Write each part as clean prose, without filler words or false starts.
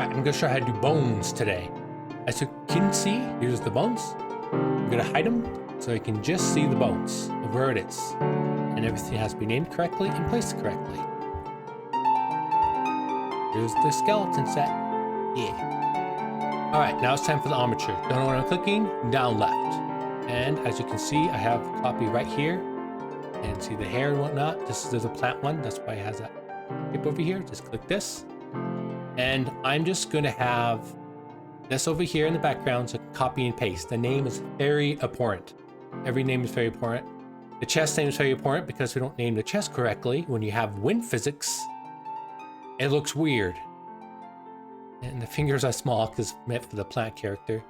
Alright, I'm gonna show you how to do bones today. As you can see, here's the bones. I'm gonna hide them so you can just see the bones of where it is. And everything has to be named correctly and placed correctly. Here's the skeleton set. Yeah. Alright, now it's time for the armature. Don't know what I'm clicking, down left. And as you can see, I have a copy right here. And see the hair and whatnot. There's a plant one, that's why it has that tip over here. Just click this. And I'm just going to have this over here in the background, so copy and paste. The name is very important. Every name is very important. The chest name is very important because we don't name the chest correctly. When you have wind physics, it looks weird. And the fingers are small because it's meant for the plant character.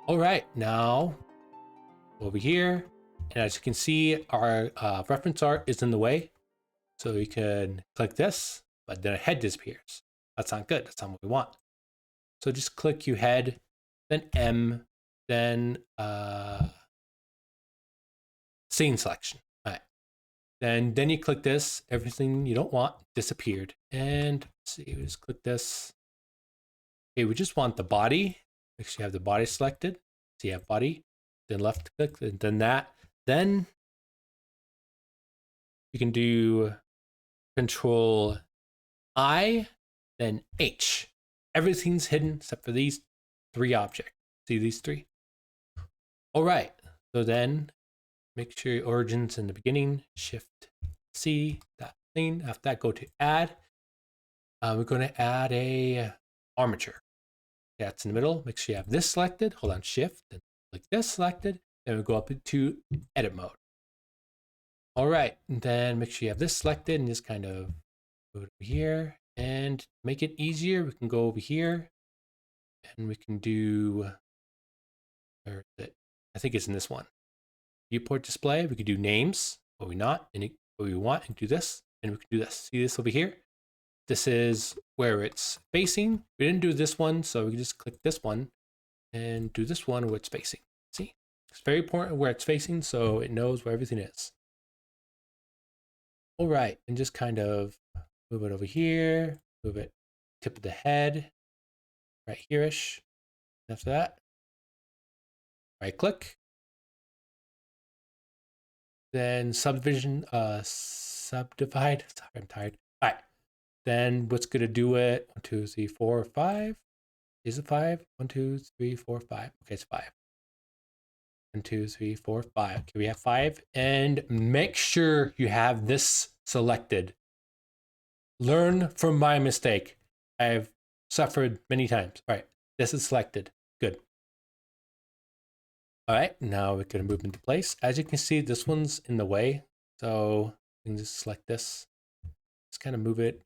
All right, now over here. And as you can see, our reference art is in the way. So you can click this, but then a head disappears. That's not good. That's not what we want. So just click your head, then M, then scene selection. All right. Then you click this. Everything you don't want disappeared. And let's see, we just click this. Okay, we just want the body. Make sure you have the body selected. So you have body, then left click, and then that. Then you can do Control I, then H. Everything's hidden except for these three objects. See these three? All right. So then make sure your origin's in the beginning. Shift C, that thing. After that, go to add. We're going to add a armature. That's in the middle. Make sure you have this selected. Hold on, Shift, and click this selected. Then we go up to edit mode. All right, and then make sure you have this selected and just kind of go over here and make it easier. We can go over here and we can do, where is it? I think it's in this one. Viewport display, we could do names, what we not, and what we want, and do this, and we can do this. See this over here? This is where it's facing. We didn't do this one, so we can just click this one and do this one where it's facing. See? It's very important where it's facing so it knows where everything is. All right, and just kind of move it over here, move it tip of the head, right here-ish. After that, right click. Then subdivision, subdivide. Sorry, I'm tired. All right, then what's gonna do it? 1, 2, 3, 4, 5. Is it 5? 1, 2, 3, 4, 5. Okay, it's 5. 1, 2, 3, 4, 5. Okay, we have 5. And make sure you have this selected. Learn from my mistake. I've suffered many times. All right, this is selected. Good. All right, now we're going to move into place. As you can see, this one's in the way. So we can just select this. Just kind of move it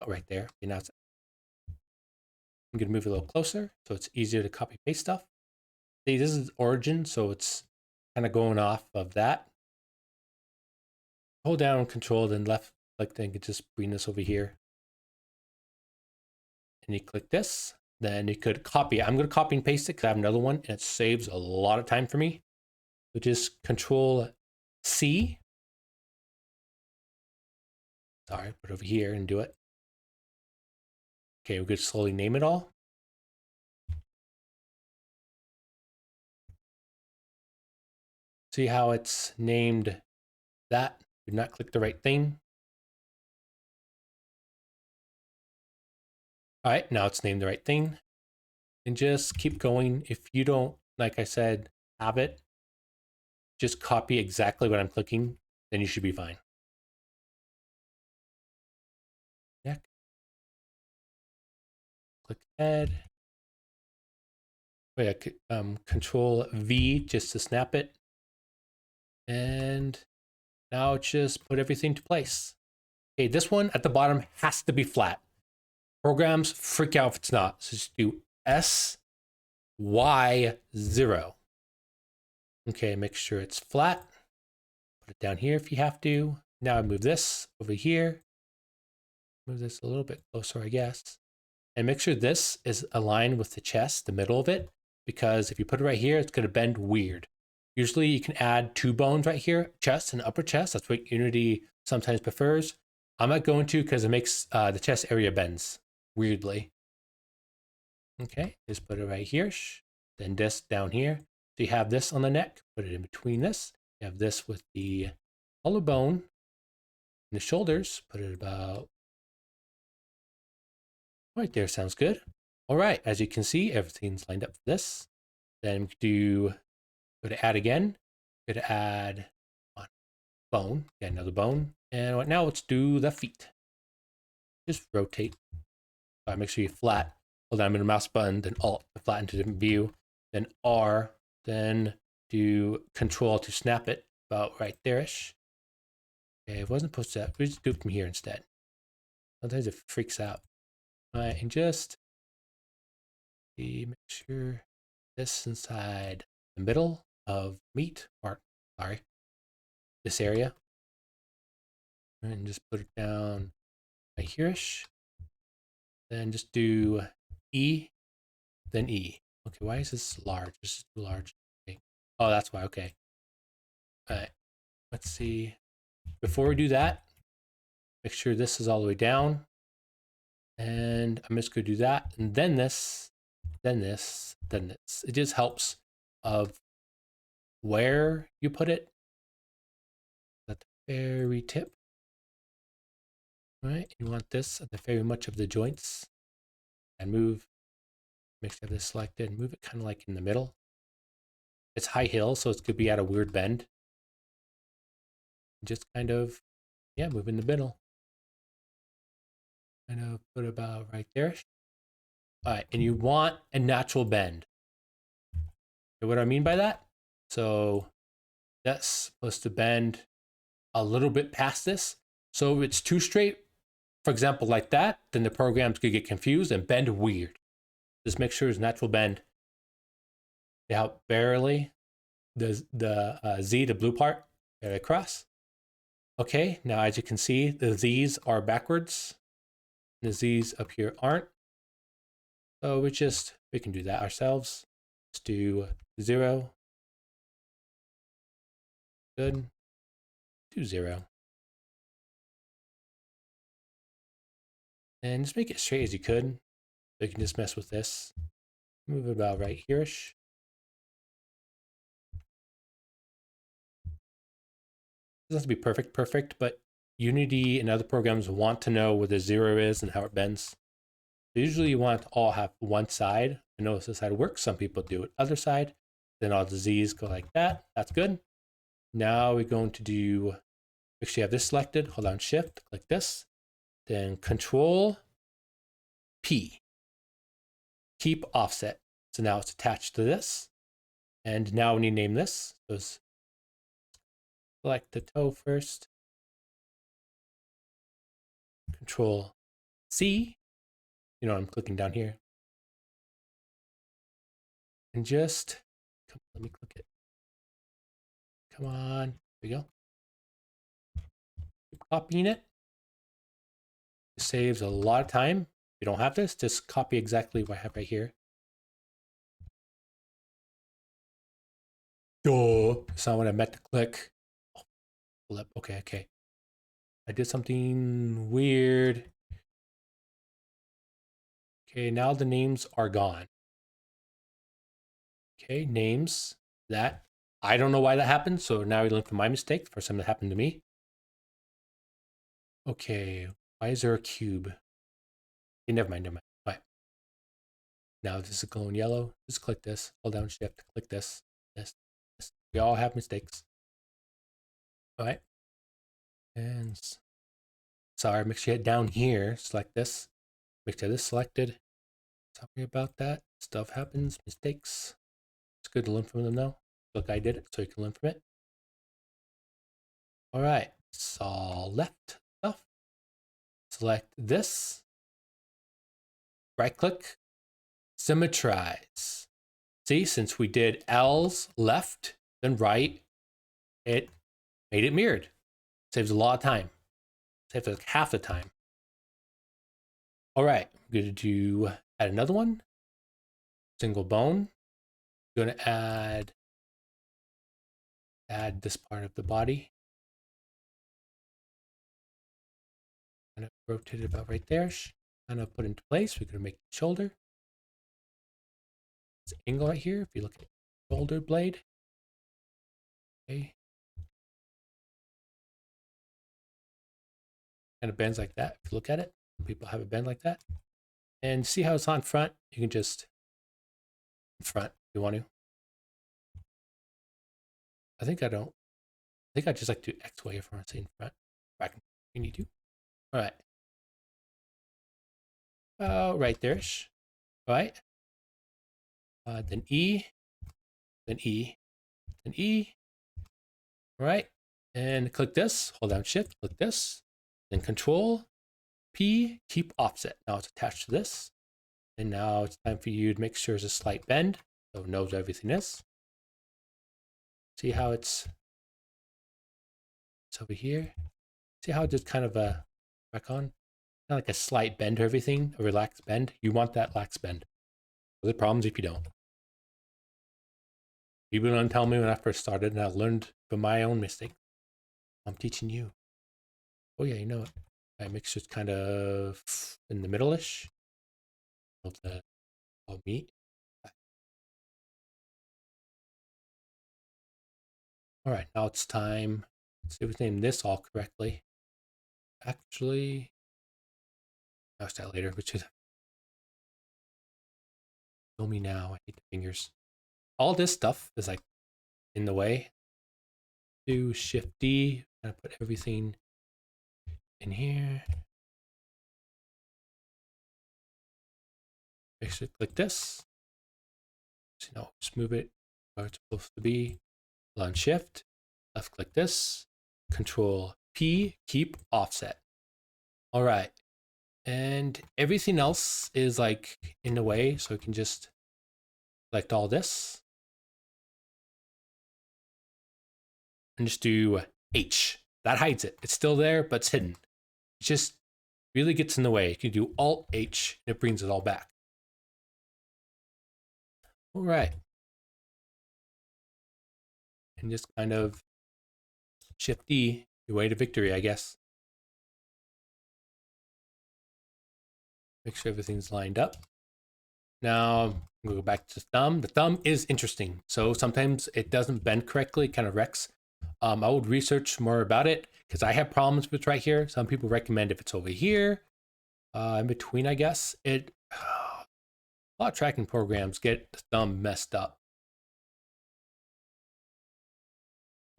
right there. Okay, now I'm going to move it a little closer so it's easier to copy paste stuff. See, this is origin, so it's kind of going off of that. Hold down Control, then left click, then you can just bring this over here. And you click this, then you could copy. I'm going to copy and paste it because I have another one, and it saves a lot of time for me. So just Control C. Sorry, put it over here and do it. Okay, we could slowly name it all. See how it's named that? Did not click the right thing. All right, now it's named the right thing. And just keep going. If you don't, like I said, have it, just copy exactly what I'm clicking, then you should be fine. Neck. Click head. Wait, Control V just to snap it. And now just put everything to place. Okay, this one at the bottom has to be flat. Programs freak out if it's not. So just do SY0. Okay, make sure it's flat. Put it down here if you have to. Now I move this over here. Move this a little bit closer, I guess. And make sure this is aligned with the chest, the middle of it, because if you put it right here, it's going to bend weird. Usually you can add 2 bones right here, chest and upper chest. That's what Unity sometimes prefers. I'm not going to because it makes the chest area bends. weirdly. Okay, just put it right here. Then this down here. So you have this on the neck, put it in between this. You have this with the collarbone and the shoulders, put it about right there. Sounds good. All right, as you can see, everything's lined up for this. Then go to add again. Go to add one bone, get another bone. And right now let's do the feet. Just rotate. Make sure you flat. Hold down the mouse button, then Alt to flatten to different view, then R, then do Control to snap it about right there-ish. Okay, it wasn't supposed to. We just do it from here instead. Sometimes it freaks out. All right, and just make sure this inside the middle of meat, or sorry, this area, and just put it down right here-ish. Then just do E, then E. Okay, why is this large? This is too large. Okay. Oh, that's why. Okay. All right. Let's see. Before we do that, make sure this is all the way down. And I'm just going to do that. And then this, then this, then this. It just helps of where you put it at the very tip. All right. You want this at the very much of the joints. And move. Make sure this selected. Move it kind of like in the middle. It's high hill, so it could be at a weird bend. Just kind of, yeah, move in the middle. Kind of put about right there. All right, and you want a natural bend. So what do I mean by that? So that's supposed to bend a little bit past this. So if it's too straight, for example, like that, then the program's gonna get confused and bend weird. Just make sure it's natural bend. Yeah, barely. The Z, the blue part, get across. Okay, now as you can see, the Z's are backwards. The Z's up here aren't. So we can do that ourselves. Let's do 0. Good. Do 0. And just make it straight as you could. So you can just mess with this. Move it about right here-ish. It doesn't have to be perfect, but Unity and other programs want to know where the 0 is and how it bends. So usually you want to all have one side. I know this side works. Some people do it other side. Then all the Z's go like that. That's good. Now we're going to do, make sure you have this selected. Hold down Shift, click this. Then Control P. Keep offset. So now it's attached to this. And now when you name this, so select the toe first. Control C. You know, I'm clicking down here. And just, let me click it. Come on, here we go. Keep copying it. It saves a lot of time. If you don't have this, just copy exactly what I have right here. Duh, it's not what I meant to click. Oh, flip, okay. I did something weird. Okay, now the names are gone. Okay, names, that. I don't know why that happened, so now we learn from my mistake. The first time that happened to me. Okay, why is there a cube? Okay, never mind. Bye. Now this is glowing yellow. Just click this, hold down Shift, click this. We all have mistakes. All right. And sorry, make sure you hit down here, select this, make sure this selected. Sorry about that. Stuff happens, mistakes. It's good to learn from them though. Look, I did it, so you can learn from it. All right, select stuff. Select this. Right click, symmetrize. See, since we did L's left, then right, it made it mirrored. Saves a lot of time. Saves like half the time. All right, I'm going to add another one. Single bone. I'm going to add this part of the body. Kind of rotate it about right there. kind of put into place. We're going to make the shoulder. This angle right here. If you look at the shoulder blade. Okay. Kind of bends like that. If you look at it, some people have it bend like that. And see how it's on front? You can just in front if you want to. I think I don't. I think I just like to do X way if I want to say in front. Back if you need to. All right. Right there-ish. All right. Then E. Then E. Then E. All right. And click this. Hold down Shift. Click this. Then Control P. Keep offset. Now it's attached to this. And now it's time for you to make sure there's a slight bend. So it knows where everything is. See how it's over here? See how it just kind of back on? Kind of like a slight bend to everything, a relaxed bend. You want that lax bend. The problems if you don't. People don't tell me when I first started, and I learned from my own mistake. I'm teaching you. Oh yeah, you know it. I make sure it's kind of in the middle-ish of the meat. All right, now it's time. Let's see if we name this all correctly. Actually, I'll start later, which is show me now. I hate the fingers. All this stuff is like in the way. Do Shift D, kind of put everything in here. Make sure to click this. So now just move it where it's supposed to be. Hold on Shift, left click this, Control P, keep offset. All right. And everything else is like in the way, so we can just select all this. And just do H. That hides it. It's still there, but it's hidden. It just really gets in the way. You can do Alt H, and it brings it all back. All right. And just kind of Shift D, your way to victory, I guess. Make sure everything's lined up. Now, we'll go back to the thumb. The thumb is interesting. So sometimes it doesn't bend correctly, it kind of wrecks. I would research more about it because I have problems with right here. Some people recommend if it's over here, in between, I guess. A lot of tracking programs get the thumb messed up.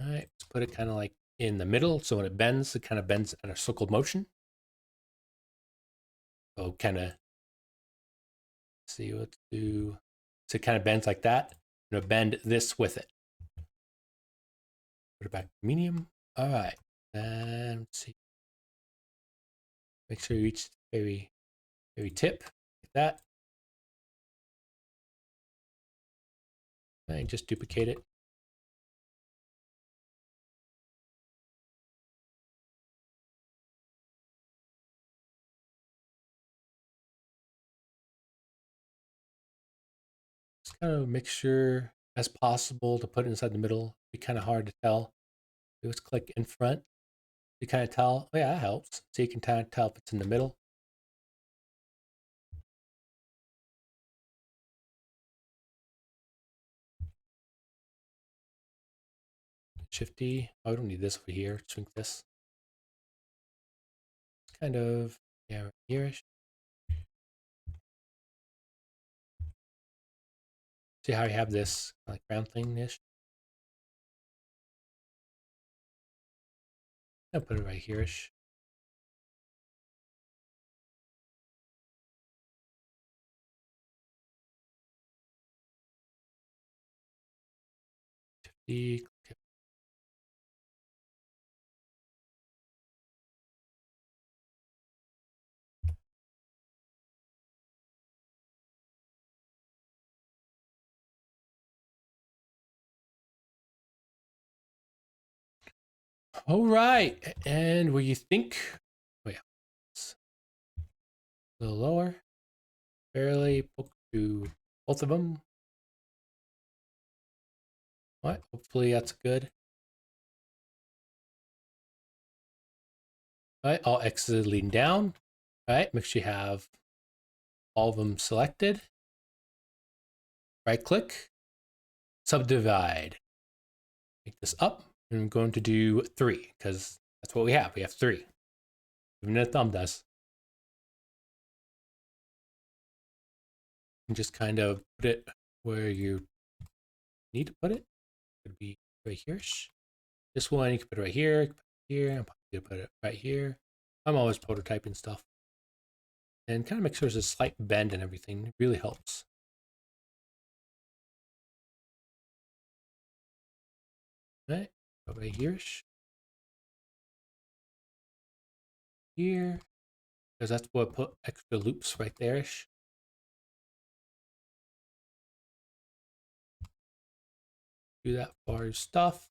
All right, let's put it kind of like in the middle. So when it bends, it kind of bends in a circle motion. So kind of see what to do. So it kind of bends like that. I'm gonna bend this with it. Put it back to medium. All right, and let's see. Make sure you reach the very, very tip like that. And just duplicate it. Just kind of make sure as possible to put it inside the middle. Be kind of hard to tell. Let's click in front. You kind of tell. Oh yeah, that helps. So you can kind of tell if it's in the middle. Shift D. Oh, I don't need this over here. Shrink this. It's kind of, yeah, right here-ish. See how I have this like round thing-ish? I'll put it right here-ish. Shift D. All right, and what you think? Oh yeah, it's a little lower. Barely poke to both of them. All right, hopefully that's good. All right, all X's leading down. All right, make sure you have all of them selected. Right click, subdivide. Make this up, and I'm going to do 3 because that's what we have. We have 3. Even a thumb does. And just kind of put it where you need to put it. It could be right here. This one you can put it right here. You can put it here. I'm probably gonna put it right here. I'm always prototyping stuff. And kind of make sure there's a slight bend and everything. It really helps. Right, go right here. Here. Because that's what put extra loops right there. Do that for your stuff.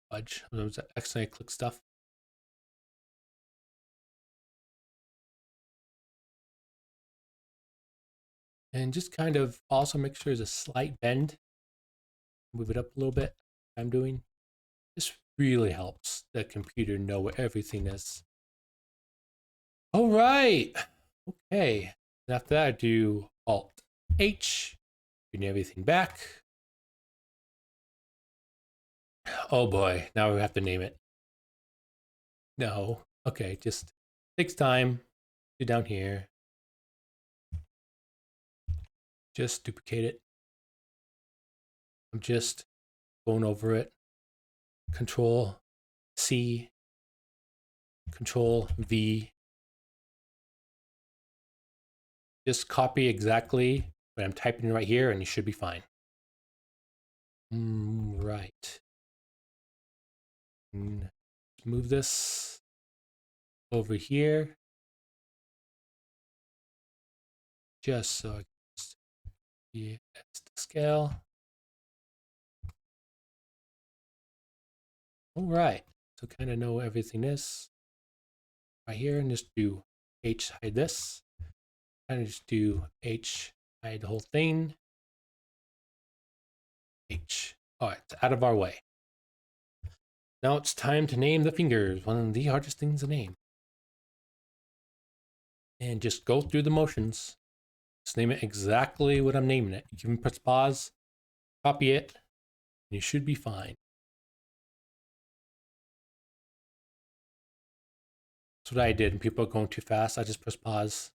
Fudge. Those accidentally click stuff. And just kind of also make sure there's a slight bend. Move it up a little bit. I'm doing. This really helps the computer know where everything is. All right. Okay. And after that, I do Alt H. Bring everything back. Oh boy. Now we have to name it. No. Okay. Just takes time. Do down here. Just duplicate it. I'm just going over it. Control C. Control V. Just copy exactly what I'm typing right here and you should be fine. Right. Move this over here. Just so I can that's the scale. All right. So kind of know where everything is. Right here and just do H hide this. Kind of just do H hide the whole thing. H. All right, it's out of our way. Now it's time to name the fingers, one of the hardest things to name. And just go through the motions. Just name it exactly what I'm naming it. You can press pause, copy it, and you should be fine. That's what I did. When people are going too fast, I just press pause.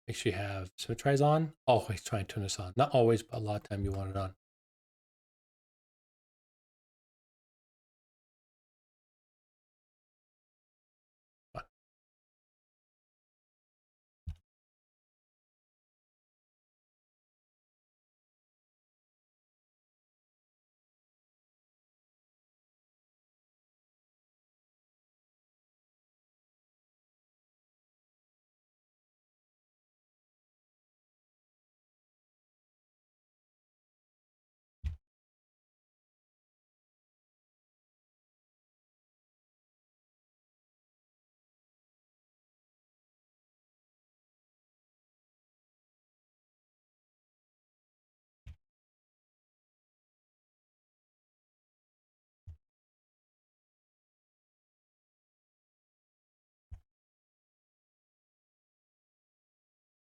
Make sure you have symmetrize on. Always try and turn this on. Not always, but a lot of time you want it on.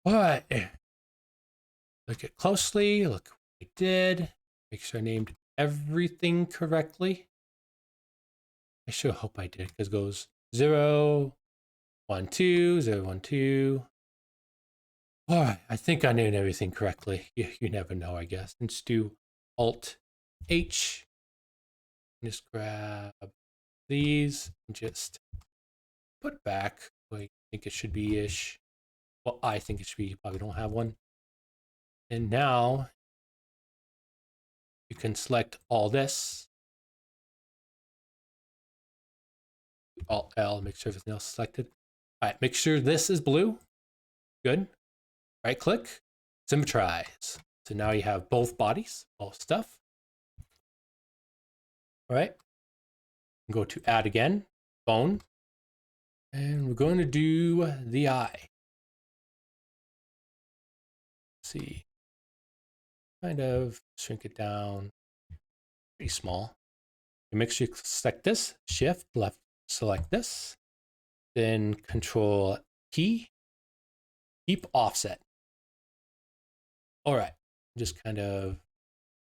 All right. Look it closely. Look what I did. Make sure I named everything correctly. I sure hope I did because it goes 0, 1, 2, 0, 1, 2. All right. I think I named everything correctly. You never know, I guess. And just do Alt H. Just grab these and just put back where you think it should be ish. Well, I think it should be. You probably don't have one. And now you can select all this. Alt L, make sure everything else is selected. All right, make sure this is blue. Good. Right click, symmetrize. So now you have both bodies, both stuff. All right. Go to add again, bone. And we're going to do the eye. Let's see. Kind of shrink it down pretty small. And make sure you select this, shift, left, select this. Then control key, keep offset. All right, just kind of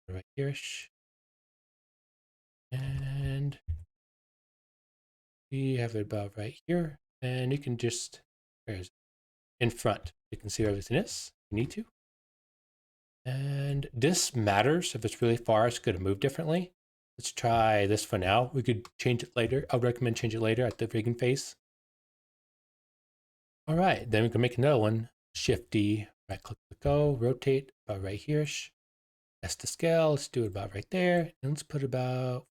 right here-ish. And we have it about right here. And you can just, where is it? In front. You can see where everything is. You need to. And this matters. If it's really far, it's going to move differently. Let's try this for now. We could change it later. I would recommend change it later at the rigging phase. All right, then we can make another one. Shift D, right click to go, rotate about right here-ish. S to scale, let's do it about right there. And let's put about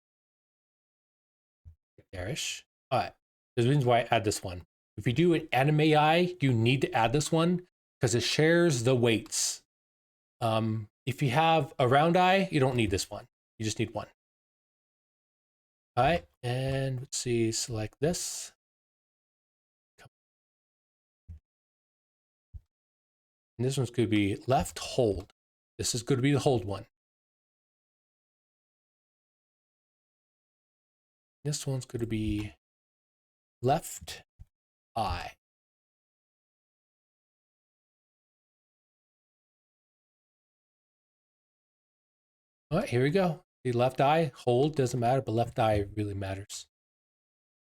there-ish. All right, there's reasons why I add this one. If you do an anime eye, you need to add this one because it shares the weights. If you have a round eye, you don't need this one. You just need one. All right, and let's see, select this. And this one's going to be left hold. This is going to be the hold one. This one's going to be left eye. All right, here we go. The left eye, hold doesn't matter, but left eye really matters.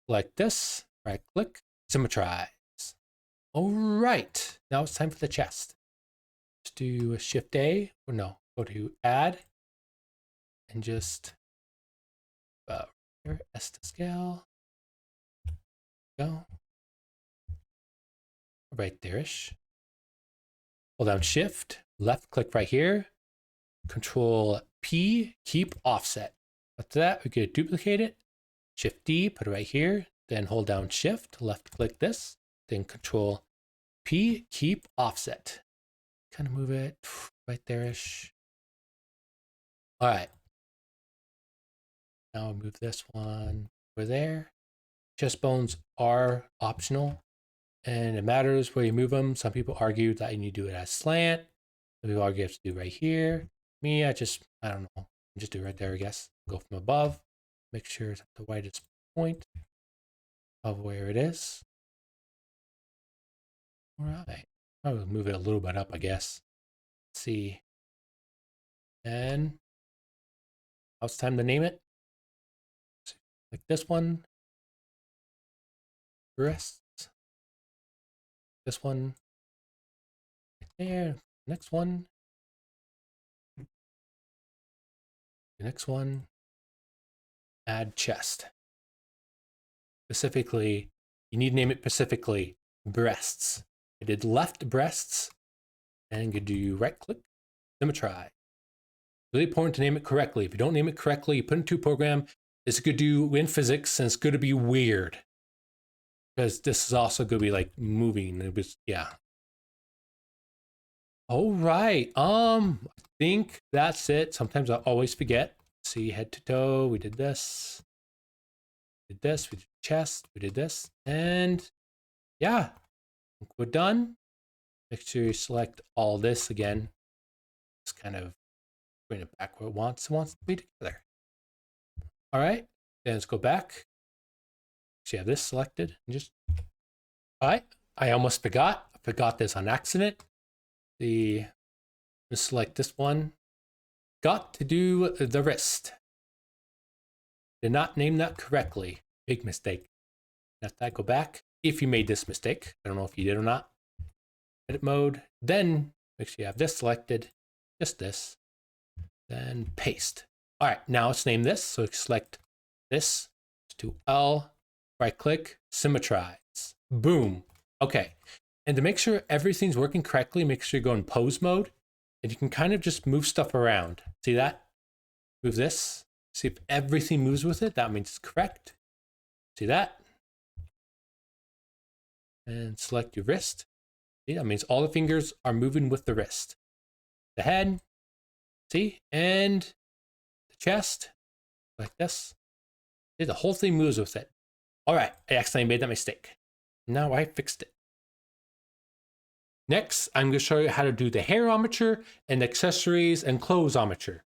Like this, right click, symmetrize. All right, now it's time for the chest. Let's do a shift A, or no, go to add, and just here, S to scale. Go. Right there-ish. Hold down shift, left click right here, control P, keep offset. After that, we could duplicate it, shift D, put it right here, then hold down shift, left click this, then control P, keep offset. Kind of move it right there-ish. All right. Now I'll move this one over there. Chest bones are optional, and it matters where you move them. Some people argue that you need to do it as slant. Some people argue you have to do right here. Me, I don't know. Just do it right there, I guess. Go from above. Make sure it's at the widest point of where it is. All right. I'll move it a little bit up, I guess. Let's see. And now it's time to name it. Like this one. Breasts. This one. Right there. Next one. The next one. Add chest. Specifically, you need to name it specifically breasts. I did left breasts, and you could do right click, symmetrize. Really important to name it correctly. If you don't name it correctly, you put it into a program, it's good to do in physics, and it's going to be weird. Because this is also going to be like moving. It was, yeah. All right. I think that's it. Sometimes I always forget. See, head to toe, we did this. We did this, we did chest, we did this. And yeah, we're done. Make sure you select all this again. Just kind of bring it back where it wants to be together. All right, then let's go back. So you have this selected and just, all right, I almost forgot. I forgot this on accident. Just select this one. Got to do the wrist. Did not name that correctly. Big mistake. Let that go back. If you made this mistake, I don't know if you did or not. Edit mode. Then make sure you have this selected. Just this. Then paste. All right, now let's name this. So select this to L. Right click. Symmetrize. Boom. Okay. And to make sure everything's working correctly, make sure you go in pose mode. And you can kind of just move stuff around. See that? Move this. See if everything moves with it. That means it's correct. See that? And select your wrist. See, that means all the fingers are moving with the wrist. The head. See? And the chest. Like this. See, the whole thing moves with it. All right. I accidentally made that mistake. Now I fixed it. Next, I'm going to show you how to do the hair armature and accessories and clothes armature.